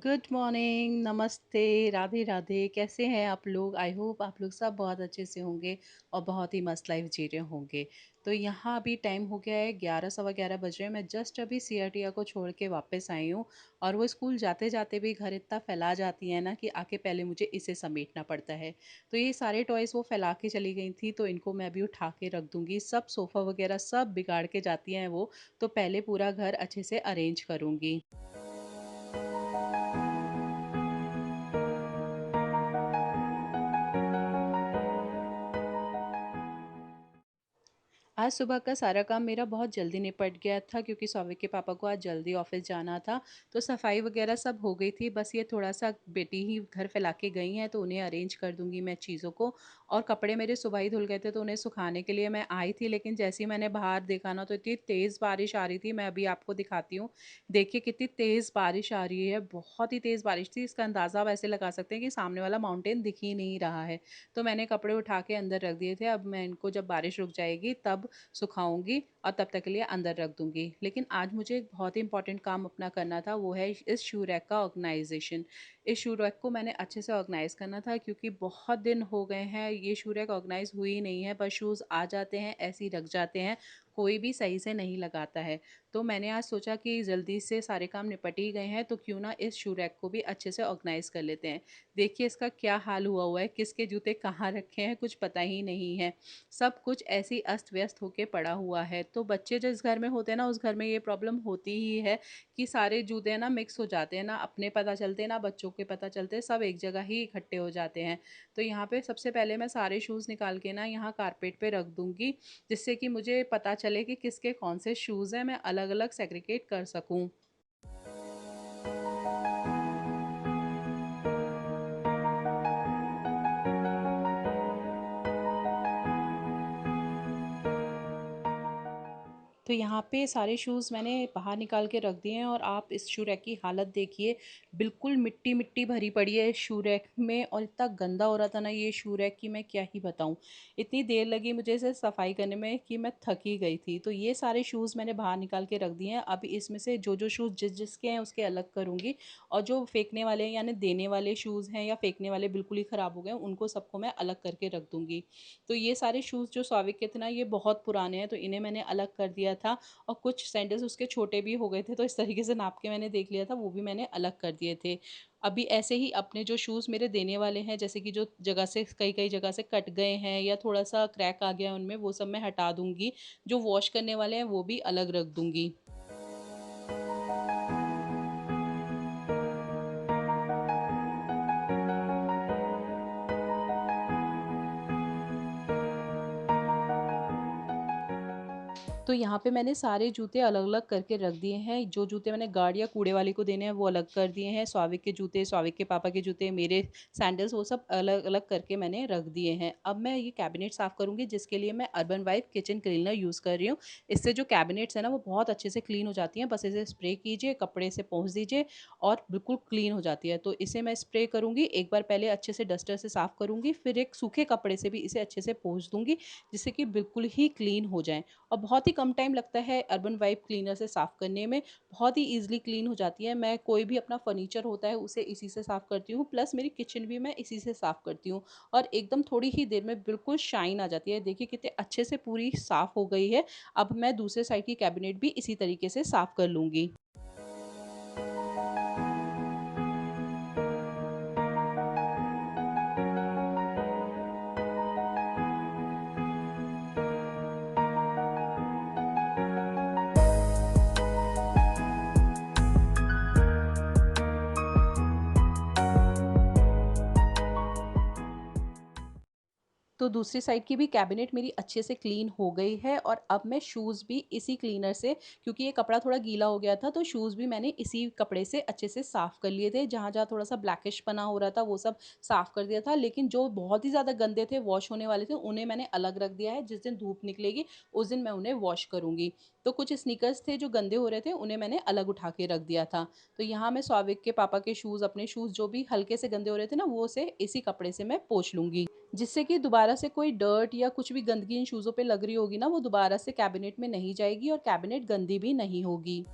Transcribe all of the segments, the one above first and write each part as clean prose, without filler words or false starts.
Good morning, नमस्ते, राधे राधे। कैसे हैं आप लोग? आई होप आप लोग सब बहुत अच्छे से होंगे और बहुत ही मस्त लाइफ जी रहे होंगे। तो यहाँ अभी टाइम हो गया है 11 सवा 11 बज रहे हैं। मैं जस्ट अभी सियाटिया को छोड़ के वापस आई हूँ। और वो स्कूल जाते जाते भी घर इतना फैला जाती है ना कि आके पहले मुझे इसे समेटना पड़ता है। तो ये सारे टॉयज़ वो फैला के चली गई थी, तो इनको मैं अभी उठा के रख दूँगी। सब सोफ़ा वगैरह सब बिगाड़ के जाती हैं वो, तो पहले पूरा घर अच्छे से अरेंज करूँगी। आज सुबह का सारा काम मेरा बहुत जल्दी निपट गया था क्योंकि सौविक के पापा को आज जल्दी ऑफिस जाना था। तो सफाई वगैरह सब हो गई थी, बस ये थोड़ा-सा बेटी ही घर फैला के गई हैं, तो उन्हें अरेंज कर दूँगी मैं चीज़ों को। और कपड़े मेरे सुबह ही धुल गए थे, तो उन्हें सुखाने के लिए मैं आई थी, लेकिन जैसे ही मैंने बाहर देखा ना, तो इतनी तेज़ बारिश आ रही थी। मैं अभी आपको दिखाती हूँ। देखिए कितनी तेज़ बारिश आ रही है, बहुत ही तेज़ बारिश थी। इसका अंदाज़ा आप ऐसे लगा सकते हैं कि सामने वाला माउंटेन दिख ही नहीं रहा है। तो मैंने कपड़े उठा के अंदर रख दिए थे। अब मैं इनको जब बारिश रुक जाएगी तब सुखाऊँगी और तब तक के लिए अंदर रख दूँगी। लेकिन आज मुझे एक बहुत ही इम्पोर्टेंट काम अपना करना था, वो है इस शू रैक का ऑर्गनाइज़ेशन। इस शू रैक को मैंने अच्छे से ऑर्गनाइज़ करना था क्योंकि बहुत दिन हो गए हैं ये शू रैक ऑर्गनाइज़ हुई ही नहीं है, बस शूज़ आ जाते हैं, ऐसे ही रख जाते हैं, कोई भी सही से नहीं लगाता है। तो मैंने आज सोचा कि जल्दी से सारे काम निपट ही गए हैं, तो क्यों ना इस शू रैक को भी अच्छे से ऑर्गनाइज़ कर लेते हैं। देखिए इसका क्या हाल हुआ हुआ है, किसके जूते कहाँ रखे हैं, कुछ पता ही नहीं है। सब कुछ ऐसे ही अस्त-व्यस्त होके पड़ा हुआ है। तो बच्चे जिस घर में होते हैं ना, उस घर में ये प्रॉब्लम होती ही है कि सारे जूते ना मिक्स हो जाते हैं, ना अपने पता चलते, ना बच्चों के पता चलते, सब एक जगह ही इकट्ठे हो जाते हैं। तो यहाँ पे सबसे पहले मैं सारे शूज़ निकाल के ना यहाँ कारपेट पे रख दूँगी, जिससे कि मुझे पता चले कि किसके कौन से शूज़ हैं, मैं अलग-अलग सेग्रीगेट कर सकूँ। तो यहाँ पे सारे शूज़ मैंने बाहर निकाल के रख दिए हैं और आप इस शू रैक की हालत देखिए, बिल्कुल मिट्टी-मिट्टी भरी पड़ी है इस शू रैक में और इतना गंदा हो रहा था ना ये शू रैक कि मैं क्या ही बताऊँ। इतनी देर लगी मुझे इसे सफाई करने में कि मैं थक ही गई थी। तो ये सारे शूज़ मैंने बाहर निकाल के रख दिए हैं। अब इसमें से जो-जो शूज़ जिस-जिसके हैं उसके अलग करूँगी और जो फेंकने वाले हैं यानी देने वाले शूज़ हैं या फेंकने वाले बिल्कुल ही ख़राब हो गए हैं, उनको सबको मैं अलग करके रख दूँगी। तो ये सारे शूज़ जो सौविक के थे ना, ये बहुत पुराने हैं, तो इन्हें मैंने अलग कर दिया था और कुछ सैंडल्स उसके छोटे भी हो गए थे, तो इस तरीके से नाप के मैंने देख लिया था, वो भी मैंने अलग कर दिए थे। अभी ऐसे ही अपने जो शूज़ मेरे देने वाले हैं, जैसे कि जो जगह से कई-कई जगह से कट गए हैं या थोड़ा-सा क्रैक आ गया है उनमें, वो सब मैं हटा दूँगी। जो वॉश करने वाले हैं, वो भी अलग रख दूँगी। तो यहाँ पे मैंने सारे जूते अलग-अलग करके रख दिए हैं। जो जूते मैंने गार्ड या कूड़े वाले को देने हैं वो अलग कर दिए हैं। सौविक के जूते, सौविक के पापा के जूते, मेरे सैंडल्स वो सब अलग-अलग करके मैंने रख दिए हैं। अब मैं ये कैबिनेट साफ़ करूँगी जिसके लिए मैं urban wipe kitchen cleaner use कर रही हूँ। इससे जो कैबिनेट्स हैं ना वो बहुत अच्छे से क्लीन हो जाती हैं। बस इसे स्प्रे कीजिए, कपड़े से पोंछ दीजिए और बिल्कुल क्लीन हो जाती है। तो इसे मैं स्प्रे करूँगी, एक बार पहले अच्छे से डस्टर से साफ़ करूँगी, फिर एक सूखे कपड़े से भी इसे अच्छे से पोंछ दूँगी जिससे कि बिल्कुल ही क्लीन हो जाएँ। और बहुत ही कम टाइम लगता है अर्बन वाइप क्लीनर से साफ़ करने में, बहुत ही ईज़िली क्लीन हो जाती है। मैं कोई भी अपना फर्नीचर होता है उसे इसी से साफ़ करती हूँ, प्लस मेरी किचन भी मैं इसी से साफ़ करती हूँ और एकदम थोड़ी ही देर में बिल्कुल शाइन आ जाती है। देखिए कितने अच्छे से पूरी साफ़ हो गई है। अब मैं दूसरे साइड की कैबिनेट भी इसी तरीके से साफ़ कर लूँगी। तो दूसरी साइड की भी कैबिनेट मेरी अच्छे से क्लीन हो गई है और अब मैं शूज़ भी इसी क्लीनर से, क्योंकि ये कपड़ा थोड़ा गीला हो गया था, तो शूज़ भी मैंने इसी कपड़े से अच्छे से साफ़ कर लिए थे। जहाँ-जहाँ थोड़ा-सा ब्लैकिश पना हो रहा था वो सब साफ़ कर दिया था, लेकिन जो बहुत ही ज़्यादा गंदे थे, वॉश होने वाले थे, उन्हें मैंने अलग रख दिया है। जिस दिन धूप निकलेगी उस दिन मैं उन्हें वॉश करूँगी। तो कुछ स्नीकर्स थे जो गंदे हो रहे थे, उन्हें मैंने अलग उठा के रख दिया था। तो यहाँ मैं सौविक के पापा के शूज़, अपने शूज़ जो भी हल्के से गंदे हो रहे थे ना, वो से इसी कपड़े से मैं पोंछ लूँगी। जिससे कि दोबारा से कोई डर्ट या कुछ भी गंदगी इन शूज़ों पे लग रही होगी ना, वो दोबारा से कैबिनेट में नहीं जाएगी और कैबिनेट गंदी भी नहीं होगी।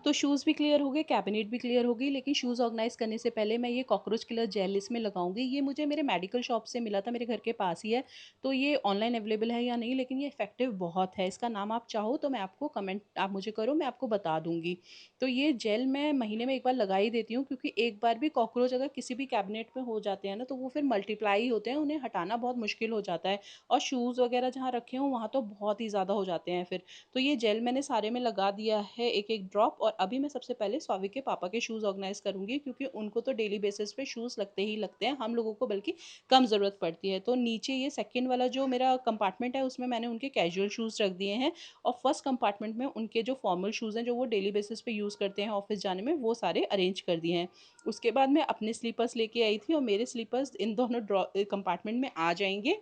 तो शूज़ भी क्लियर हो गए, कैबिनेट भी क्लियर हो गई, लेकिन शूज़ ऑर्गनाइज़ करने से पहले मैं ये कॉकरोच किलर जेल इसमें लगाऊँगी। ये मुझे मेरे मेडिकल शॉप से मिला था, मेरे घर के पास ही है, तो ये ऑनलाइन अवेलेबल है या नहीं, लेकिन ये इफ़ेक्टिव बहुत है। इसका नाम आप चाहो तो मैं आपको कमेंट आप मुझे करो, मैं आपको बता दूँगी। तो ये जेल मैं महीने में 1 बार लगा ही देती हूँ, क्योंकि एक बार भी कॉकरोच अगर किसी भी कैबिनेट में हो जाते हैं ना, तो वो फिर मल्टीप्लाई होते हैं, उन्हें हटाना बहुत मुश्किल हो जाता है, और शूज़ वगैरह जहाँ रखे हों, वहाँ तो बहुत ही ज़्यादा हो जाते हैं फिर। तो ये जेल मैंने सारे में लगा दिया है एक-एक ड्रॉप, और अभी मैं सबसे पहले सौविक के पापा के शूज़ ऑर्गनाइज़ करूँगी, क्योंकि उनको तो डेली बेसिस पे शूज़ लगते ही लगते हैं, हम लोगों को बल्कि कम ज़रूरत पड़ती है। तो नीचे ये सेकंड वाला जो मेरा कंपार्टमेंट है, उसमें मैंने उनके कैजुअल शूज़ रख दिए हैं, और फर्स्ट कंपार्टमेंट में उनके जो फॉर्मल शूज़ हैं, जो वो डेली बेसिस पे यूज़ करते हैं ऑफ़िस जाने में, वो सारे अरेंज कर दिए हैं। उसके बाद मैं अपने स्लीपर्स लेके आई थी, और मेरे स्लीपर्स इन दोनों कंपार्टमेंट में आ जाएँगे,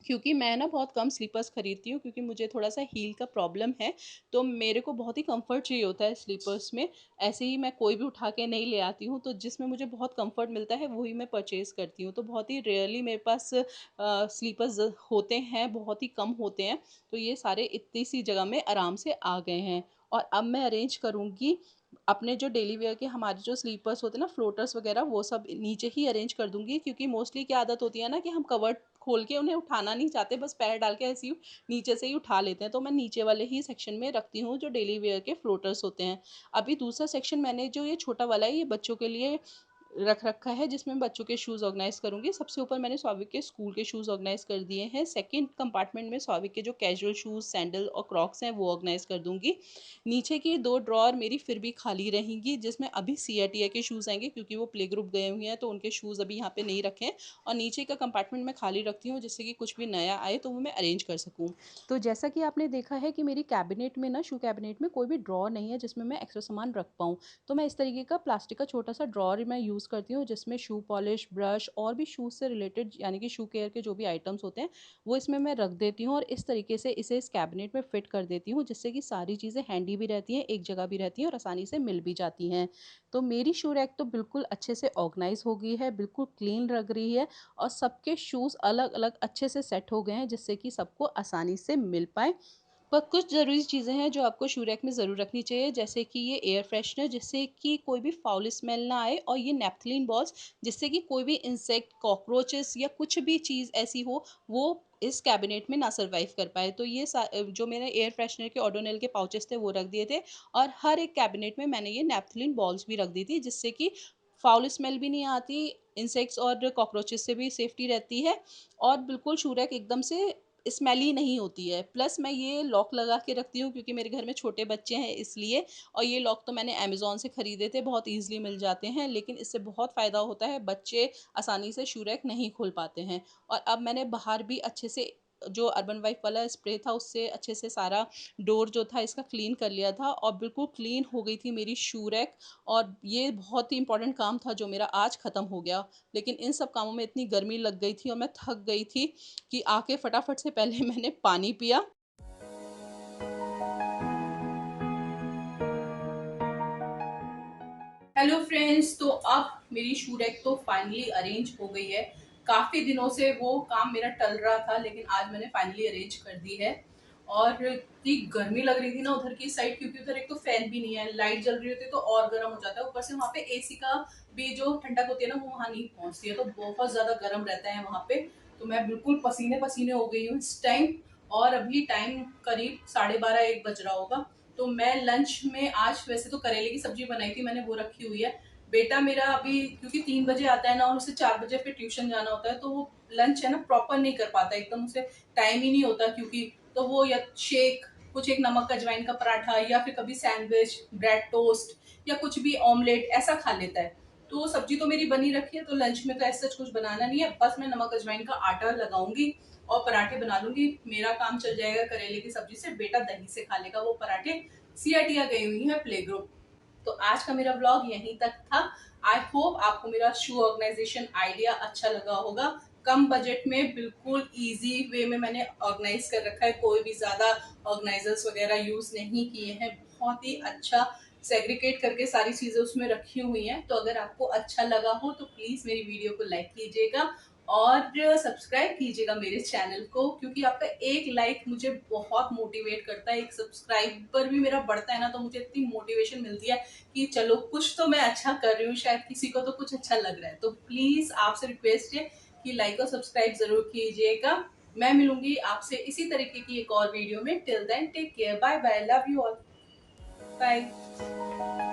क्योंकि मैं ना बहुत कम स्लीपर्स खरीदती हूँ, क्योंकि मुझे थोड़ा-सा हील का प्रॉब्लम है, तो मेरे को बहुत ही कम्फ़र्ट चाहिए होता है स्लीपर्स में। ऐसे ही मैं कोई भी उठा के नहीं ले आती हूँ, तो जिसमें मुझे बहुत कम्फ़र्ट मिलता है, वही मैं परचेज़ करती हूँ। तो बहुत ही रेयरली मेरे पास स्लीपर्स होते हैं, बहुत ही कम होते हैं, तो ये सारे इतनी सी जगह में आराम से आ गए हैं। और अब मैं अरेंज करूँगी अपने जो डेली वियर के हमारे जो स्लीपर्स होते हैं ना, फ्लोटर्स वग़ैरह, वो सब नीचे ही अरेंज कर दूँगी, क्योंकि मोस्टली क्या आदत होती है ना कि हम कवर्ड खोल के उन्हें उठाना नहीं चाहते, बस पैर डाल के ऐसे ही नीचे से ही उठा लेते हैं, तो मैं नीचे वाले ही सेक्शन में रखती हूँ जो डेली वियर के फ्लोटर्स होते हैं। अभी दूसरा सेक्शन मैंने जो ये छोटा वाला है, ये बच्चों के लिए रख रखा है, जिसमें मैं बच्चों के शूज़ ऑर्गनाइज़ करूँगी। सबसे ऊपर मैंने सौविक के स्कूल के शूज़ ऑर्गनाइज़ कर दिए हैं। सेकंड कंपार्टमेंट में सौविक के जो कैजुअल शूज़, सैंडल और क्रॉक्स हैं, वो ऑर्गनाइज़ कर दूँगी। नीचे की 2 ड्रॉअर मेरी फिर भी खाली रहेंगी, जिसमें अभी सियाटिया के शूज़ आएँगे, क्योंकि वो प्ले ग्रुप गए हुए हैं, तो उनके शूज़ अभी यहाँ पे नहीं रखे हैं, और नीचे का कंपार्टमेंट मैं खाली रखती हूँ, जिससे कि कुछ भी नया आए तो वो मैं अरेंज कर सकूँ। तो जैसा कि आपने देखा है कि मेरी कैबिनेट में ना, शू कैबिनेट में कोई भी ड्रॉअर नहीं है जिसमें मैं एक्स्ट्रा सामान रख पाऊँ। तो मैं इस तरीके का प्लास्टिक का छोटा-सा ड्रॉअर मैं यूज़ करती हूँ, जिसमें शू पॉलिश, ब्रश और भी शूज़ से रिलेटेड, यानी कि शू केयर के जो भी आइटम्स होते हैं, वो इसमें मैं रख देती हूँ, और इस तरीके से इसे इस कैबिनेट में फिट कर देती हूँ, जिससे कि सारी चीज़ें हैंडी भी रहती हैं, एक जगह भी रहती हैं, और आसानी से मिल भी जाती हैं। तो मेरी शू रैक तो बिल्कुल अच्छे से ऑर्गनाइज़ हो गई है, बिल्कुल क्लीन लग रही है, और सबके शूज़ अलग-अलग अच्छे से सेट हो गए हैं, जिससे कि सबको आसानी से मिल पाएँ। पर कुछ ज़रूरी चीज़ें हैं जो आपको शू रैक में ज़रूर रखनी चाहिए, जैसे कि ये एयर फ्रेशनर, जिससे कि कोई भी फाउल स्मेल ना आए, और ये नेपथलीन बॉल्स, जिससे कि कोई भी इंसेक्ट, कॉकरोचेस या कुछ भी चीज़ ऐसी हो, वो इस कैबिनेट में ना सर्वाइव कर पाए। तो ये जो मैंने एयर फ्रेशनर के ओडोनिल के पाउचेस थे, वो रख दिए थे, और हर एक कैबिनेट में मैंने ये नेपथलीन बॉल्स भी रख दी थी, जिससे कि फाउल स्मेल भी नहीं आती, इंसेक्ट्स और कॉकरोचेस से भी सेफ्टी रहती है, और बिल्कुल शू रैक एकदम से स्मेली नहीं होती है। प्लस मैं ये लॉक लगा के रखती हूँ, क्योंकि मेरे घर में छोटे बच्चे हैं इसलिए, और ये लॉक तो मैंने अमेज़न से खरीदे थे, बहुत ईज़िली मिल जाते हैं, लेकिन इससे बहुत फ़ायदा होता है, बच्चे आसानी से शू रैक नहीं खोल पाते हैं। और अब मैंने बाहर भी अच्छे से जो अर्बन वाइप वाला स्प्रे था, उससे अच्छे से सारा डोर जो था इसका क्लीन कर लिया था, और बिल्कुल क्लीन हो गई थी मेरी शू रैक, और ये बहुत ही इम्पोर्टेंट काम था जो मेरा आज ख़त्म हो गया। लेकिन इन सब कामों में इतनी गर्मी लग गई थी और मैं थक गई थी, कि आके फटाफट से पहले मैंने पानी पिया। हेलो फ्रेंड्स, तो अब मेरी शू रैक तो फाइनली अरेंज हो गई है। काफ़ी दिनों से वो काम मेरा टल रहा था, लेकिन आज मैंने फाइनली अरेंज कर दी है। और इतनी गर्मी लग रही थी ना उधर की साइड, क्योंकि उधर एक तो फैन भी नहीं है, लाइट जल रही होती है तो और गर्म हो जाता है। ऊपर से वहाँ पे एसी का भी जो ठंडक होती है ना, वो वहाँ नहीं पहुँचती है, तो बहुत ज़्यादा गर्म रहता है वहाँ पे। तो मैं बिल्कुल पसीने पसीने हो गई हूँ इस टाइम। और अभी टाइम करीब 12:30-1 बज रहा होगा। तो मैं लंच में आज वैसे तो करेले की सब्जी बनाई थी मैंने, वो रखी हुई है। बेटा मेरा अभी क्योंकि 3 बजे आता है ना, और उसे 4 बजे फिर ट्यूशन जाना होता है, तो वो लंच है ना प्रॉपर नहीं कर पाता एकदम, उसे टाइम ही नहीं होता, क्योंकि तो वो या शेक, कुछ एक नमक अजवाइन का पराठा, या फिर कभी सैंडविच, ब्रेड टोस्ट, या कुछ भी ऑमलेट ऐसा खा लेता है। तो सब्जी तो मेरी बनी रखी है, तो लंच में तो ऐसा कुछ बनाना नहीं है, बस मैं नमक अजवाइन का आटा लगाऊंगी और पराठे बना लूंगी, मेरा काम चल जाएगा करेले की सब्जी से। बेटा दही से खा लेगा वो पराठे। सीआईटिया गई हुई है प्ले ग्रुप। तो आज का मेरा ब्लॉग यहीं तक था। आई होप आपको मेरा शू ऑर्गेनाइजेशन आइडिया अच्छा लगा होगा। कम बजट में बिल्कुल इजी वे में मैंने ऑर्गेनाइज कर रखा है, कोई भी ज्यादा ऑर्गेनाइजर्स वगैरह यूज नहीं किए हैं, बहुत ही अच्छा सेग्रीगेट करके सारी चीजें उसमें रखी हुई हैं। तो अगर आपको अच्छा लगा हो तो प्लीज मेरी वीडियो को लाइक कीजिएगा, और सब्सक्राइब कीजिएगा मेरे चैनल को, क्योंकि आपका एक लाइक मुझे बहुत मोटिवेट करता है। एक सब्सक्राइबर भी मेरा बढ़ता है ना, तो मुझे इतनी मोटिवेशन मिलती है कि चलो कुछ तो मैं अच्छा कर रही हूँ, शायद किसी को तो कुछ अच्छा लग रहा है। तो प्लीज आपसे रिक्वेस्ट है कि लाइक और सब्सक्राइब जरूर कीजिएगा। मैं मिलूंगी आपसे इसी तरीके की एक और वीडियो में। Till then take care, bye bye, love you all, bye.